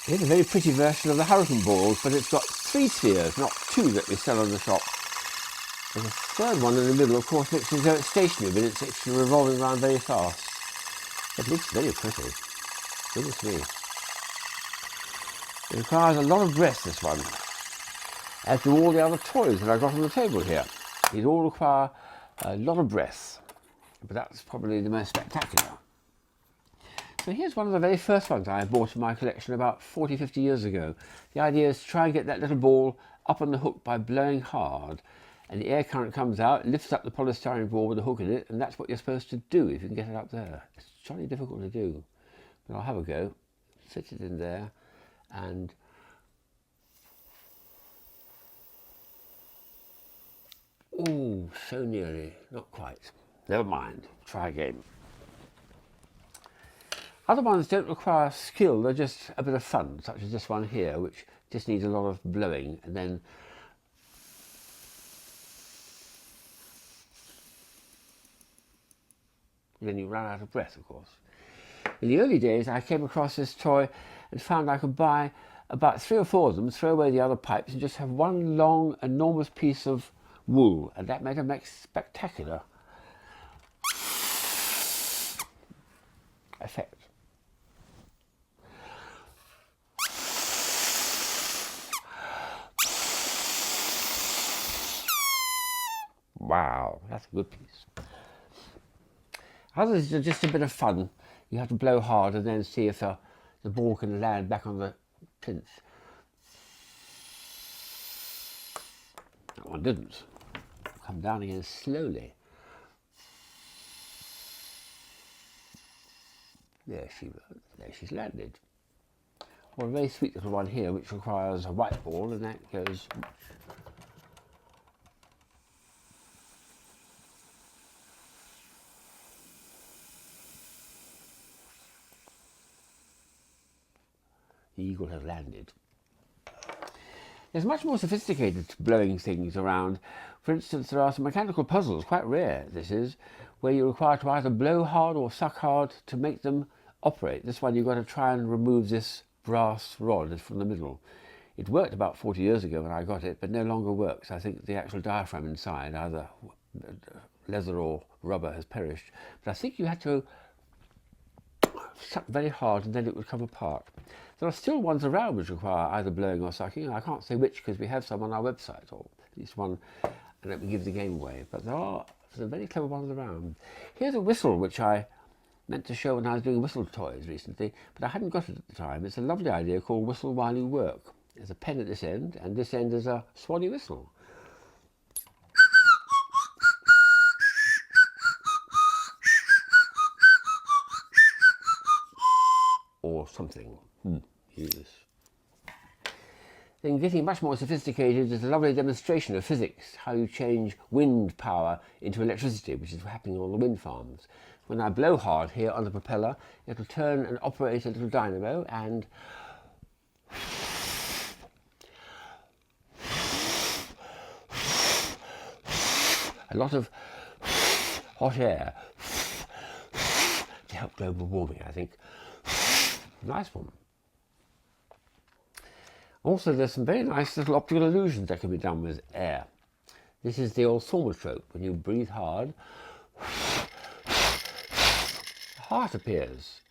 Here's a very pretty version of the hurricane balls, but it's got 3 spheres, not 2 that we sell in the shop. There's a third one in the middle, of course, looks as though it's stationary, but it's actually revolving around very fast. It looks very pretty. Goodness me. It requires a lot of breath, this one, as do all the other toys that I've got on the table here. These all require a lot of breath, but that's probably the most spectacular. So here's one of the very first ones I bought in my collection about 40, 50 years ago. The idea is to try and get that little ball up on the hook by blowing hard, and the air current comes out, lifts up the polystyrene ball with the hook in it, and that's what you're supposed to do if you can get it up there. It's jolly difficult to do, but I'll have a go. Sit it in there, and ooh, so nearly, not quite. Never mind, try again. Other ones don't require skill, they're just a bit of fun, such as this one here, which just needs a lot of blowing, and then you run out of breath, of course. In the early days, I came across this toy and found I could buy about 3 or 4 of them, throw away the other pipes, and just have one long, enormous piece of wool, and that made a spectacular effect. Wow, that's a good piece. Others are just a bit of fun. You have to blow hard and then see if the ball can land back on the plinth. That one didn't. Come down again slowly. There she's landed. Or a very sweet little one here, which requires a white ball, and that goes. The eagle has landed. There's much more sophisticated blowing things around. For instance, there are some mechanical puzzles, quite rare this is, where you're required to either blow hard or suck hard to make them operate. This one you've got to try and remove this brass rod from the middle. It worked about 40 years ago when I got it, but no longer works. I think the actual diaphragm inside, either leather or rubber, has perished. But I think you had to suck very hard and then it would come apart. There are still ones around which require either blowing or sucking. I can't say which because we have some on our website, or at least one, and let me give the game away. But there are some very clever ones around. Here's a whistle which I meant to show when I was doing whistle toys recently, but I hadn't got it at the time. It's a lovely idea called Whistle While You Work. There's a pen at this end, and this end is a swanny whistle. Or something. Yes. Then getting much more sophisticated is a lovely demonstration of physics, how you change wind power into electricity, which is happening on the wind farms. When I blow hard here on the propeller, it'll turn and operate a little dynamo, and a lot of hot air to help global warming, I think. Nice one. Also, there's some very nice little optical illusions that can be done with air. This is the old thaumatrope. When you breathe hard, the heart appears.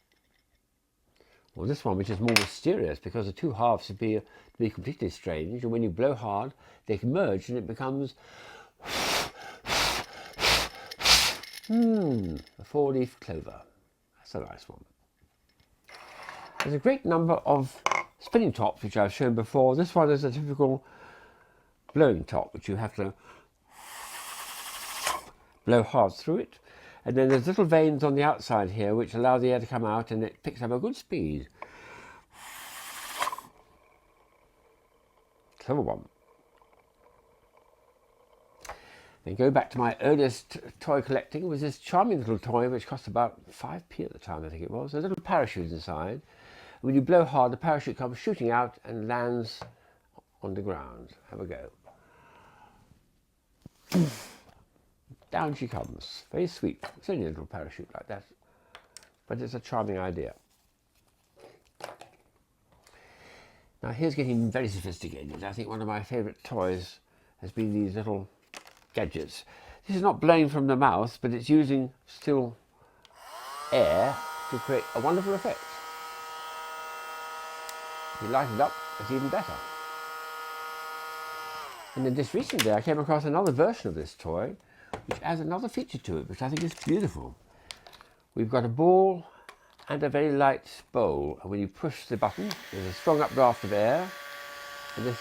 Well, this one, which is more mysterious because the two halves appear to be completely strange, and when you blow hard, they can merge and it becomes a 4-leaf clover. That's a nice one. There's a great number of spinning tops which I've shown before. This one is a typical blowing top, which you have to blow hard through it. And then there's little vanes on the outside here which allow the air to come out, and it picks up a good speed. Clever one. Then go back to my earliest toy collecting, was this charming little toy which cost about 5p at the time, I think it was. A little parachute inside. When you blow hard, the parachute comes shooting out and lands on the ground. Have a go. Down she comes. Very sweet. It's only a little parachute like that, but it's a charming idea. Now here's getting very sophisticated. I think one of my favourite toys has been these little gadgets. This is not blowing from the mouth, but it's using still air to create a wonderful effect. If you light it up, it's even better. And then just recently I came across another version of this toy, which adds another feature to it, which I think is beautiful. We've got a ball and a very light bowl, and when you push the button, there's a strong updraft of air, and this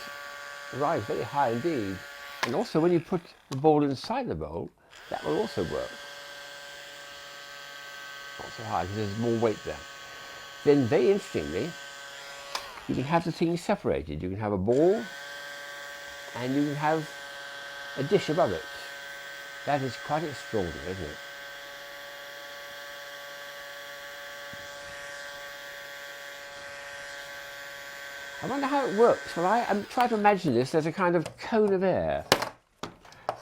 rises very high indeed. And also when you put the ball inside the bowl, that will also work. Not so high, because there's more weight there. Then very interestingly, you can have the things separated. You can have a ball, and you can have a dish above it. That is quite extraordinary, isn't it? I wonder how it works. Well, I'm trying to imagine this as a kind of cone of air.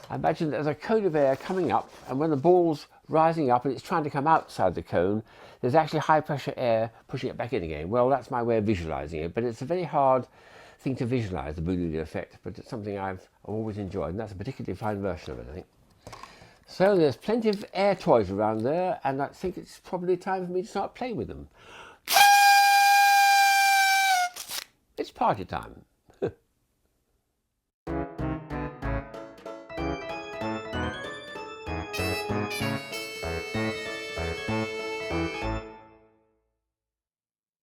I imagine there's a cone of air coming up, and when the ball's rising up and it's trying to come outside the cone, there's actually high pressure air pushing it back in again. Well, that's my way of visualizing it, but it's a very hard thing to visualize, the Boulogne effect, but it's something I've always enjoyed, and that's a particularly fine version of it, I think. So there's plenty of air toys around there, and I think it's probably time for me to start playing with them. It's party time.